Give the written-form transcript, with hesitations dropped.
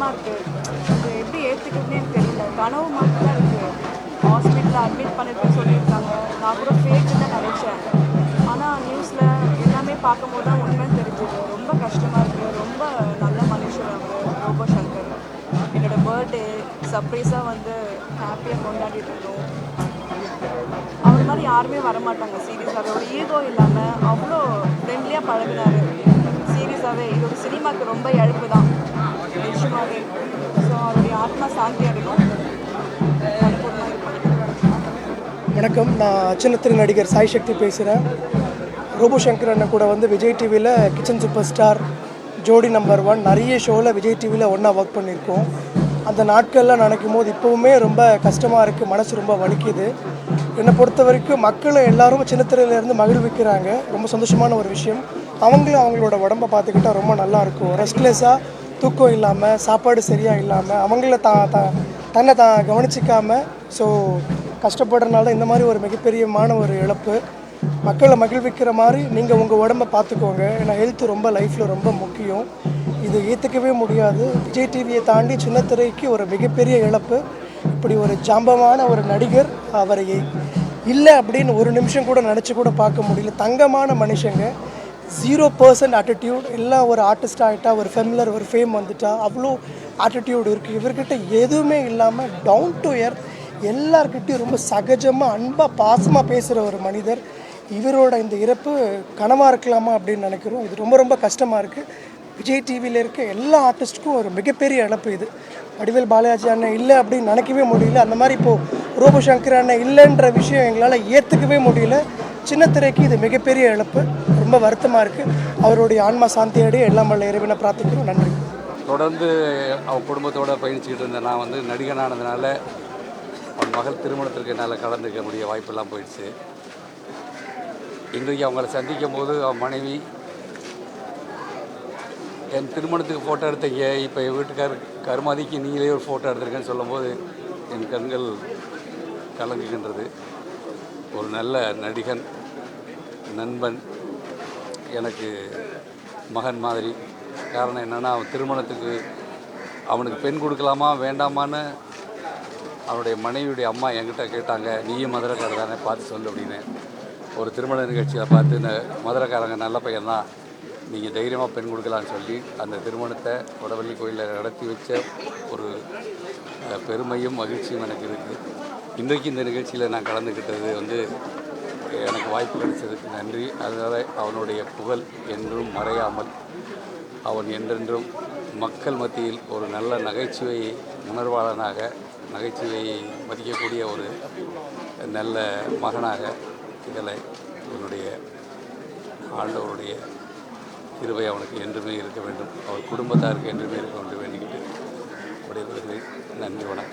கஷ்டமாக இருக்குது. அது எப்படி ஏற்றுக்கிறதுனே எனக்கு தெரியல. கனவு மாதிரி தான் இருக்குது. ஹாஸ்பிட்டலில் அட்மிட் பண்ணிருக்கேன்னு சொல்லியிருக்காங்க. நான் கூட ஃபேக்கு தான் நினச்சேன். ஆனால் நியூஸில் எல்லாமே பார்க்கும்போது தான் உண்மைன்னு தெரிஞ்சுது. ரொம்ப கஷ்டமாக இருக்குது. ரொம்ப நல்ல மனுஷர் அவர் ரோபோ சங்கர். என்னோடய பர்த்டே சர்ப்ரைஸாக வந்து ஹாப்பியாக கொண்டாடிட்டு இருந்தோம். அவர் மாதிரி யாருமே வரமாட்டாங்க சீரியஸாகவே. ஒரு ஈகோ இல்லாமல் அவ்வளோ ஃப்ரெண்ட்லியாக பழகினார். சீரியஸாகவே இது ஒரு சினிமாவுக்கு ரொம்ப இழப்பு தான் நிச்சயமாகவே. ஸோ அவருடைய ஆத்மா சாந்தி அடையும். வணக்கம், நான் அச்சனத்தின் நடிகர் சாய் சக்தி பேசுகிறேன். ரோபோ சங்கர் அண்ணன் கூட வந்து விஜய் டிவியில் கிச்சன் சூப்பர் ஸ்டார், ஜோடி நம்பர் 1 நிறைய ஷோவில் விஜய் டிவியில் ஒன்றா ஒர்க் பண்ணியிருக்கோம். அந்த நாட்கள்லாம் நினைக்கும் போது இப்போவுமே ரொம்ப கஷ்டமாக இருக்குது, மனசு ரொம்ப வலிக்குது. என்னை பொறுத்த வரைக்கும் மக்களை எல்லாரும் சின்னத்திரையிலேருந்து மகிழ்விக்கிறாங்க, ரொம்ப சந்தோஷமான ஒரு விஷயம். அவங்களும் அவங்களோட உடம்பை பார்த்துக்கிட்டா ரொம்ப நல்லாயிருக்கும். ரெஸ்ட்லெஸ்ஸாக, தூக்கம் இல்லாமல், சாப்பாடு சரியாக இல்லாமல், அவங்கள தன்னை கவனிச்சிக்காமல் ஸோ கஷ்டப்படுறதுனால இந்த மாதிரி ஒரு மிகப்பெரியமான ஒரு இழப்பு. மக்களை மகிழ்விக்கிற மாதிரி நீங்கள் உங்கள் உடம்பை பார்த்துக்கோங்க. ஏன்னா ஹெல்த்து ரொம்ப லைஃப்பில் ரொம்ப முக்கியம். இது ஏற்றுக்கவே முடியாது. விஜய் டிவியை தாண்டி சின்னத்திரைக்கு ஒரு மிகப்பெரிய இழப்பு. இப்படி ஒரு ஜாம்பமான ஒரு நடிகர், அவரை இல்லை அப்படின்னு ஒரு நிமிஷம் கூட நினச்சி கூட பார்க்க முடியல. தங்கமான மனுஷங்க, 0% ஆட்டிடியூட். எல்லாம் ஒரு ஆர்டிஸ்ட் ஆகிட்டா, ஒரு ஃபெமிலர், ஒரு ஃபேம் வந்துட்டா அவ்வளோ ஆட்டிடியூட் இருக்குது. இவர்கிட்ட எதுவுமே இல்லாமல் டவுன் டு எர்த், எல்லார்கிட்டையும் ரொம்ப சகஜமாக, அன்பாக, பாசமாக பேசுகிற ஒரு மனிதர். இவரோட இந்த இறப்பு கனவாக இருக்கலாமா அப்படின்னு நினைக்கிறோம். இது ரொம்ப ரொம்ப கஷ்டமாக இருக்குது. விஜய் டிவியில் இருக்க எல்லா ஆர்டிஸ்ட்டுக்கும் ஒரு மிகப்பெரிய இழப்பு இது. வடிவேல் பாலாஜி அண்ணன் இல்லை அப்படின்னு நினைக்கவே முடியல. அந்த மாதிரி இப்போது ரோபோ சங்கர் அண்ணன் இல்லைன்ற விஷயம் எங்களால் ஏற்றுக்கவே முடியல. சின்னத்திரைக்கு இது மிகப்பெரிய இழப்பு. ரொம்ப வருத்தமாக இருக்குது. அவருடைய ஆன்மா சாந்தியடைய எல்லாம் வல்ல இறைவனை பிரார்த்திக்கிறோம். நன்றி. தொடர்ந்து அவன் குடும்பத்தோடு பயணிச்சுக்கிட்டு இருந்தேன். நான் வந்து நடிகனானதுனால அவன் மகள் திருமணத்திற்கு என்னால் கலந்துக்க முடிய வாய்ப்பெல்லாம் போயிடுச்சு. இன்றைக்கு அவங்கள சந்திக்கும் போது அவன் மனைவி என் திருமணத்துக்கு ஃபோட்டோ எடுத்தீங்க, இப்போ என் வீட்டுக்கார் கருமாதிக்கு நீங்களே ஒரு ஃபோட்டோ எடுத்திருக்கேன்னு சொல்லும்போது என் கண்கள் கலங்குகின்றது. ஒரு நல்ல நடிகன், நண்பன், எனக்கு மகன் மாதிரி. காரணம் என்னென்னா, அவன் திருமணத்துக்கு அவனுக்கு பெண் கொடுக்கலாமா வேண்டாமான்னு அவனுடைய மனைவியுடைய அம்மா என்கிட்ட கேட்டாங்க. நீயும் மதுரைக்காரர் தானே, பார்த்து சொல்லு அப்படின்னு. ஒரு திருமண நிகழ்ச்சியில் பார்த்து இந்த மதுரைக்காரங்க நல்ல பையன்தான், நீங்கள் தைரியமாக பெண் கொடுக்கலான்னு சொல்லி அந்த திருமணத்தை வடவள்ளி கோயிலில் நடத்தி வச்ச ஒரு பெருமையும் மகிழ்ச்சியும் எனக்கு இருக்குது. இன்றைக்கு இந்த நிகழ்ச்சியில் நான் கலந்துக்கிட்டது வந்து எனக்கு வாய்ப்பு கிடைச்சதுக்கு நன்றி. அதனால் அவனுடைய புகழ் என்றும் மறையாமல், அவன் என்றென்றும் மக்கள் மத்தியில் ஒரு நல்ல நகைச்சுவை உணர்வாளனாக, நகைச்சுவையை மதிக்கக்கூடிய ஒரு நல்ல மகனாக இதில் என்னுடைய ஆண்டவருடைய கிருபை அவனுக்கு என்றுமே இருக்க வேண்டும். அவர் குடும்பத்தாருக்கு என்றுமே இருக்க வேண்டும் வேண்டிக்கிட்டு விடைபெறுகிறேன். நன்றி, வணக்கம்.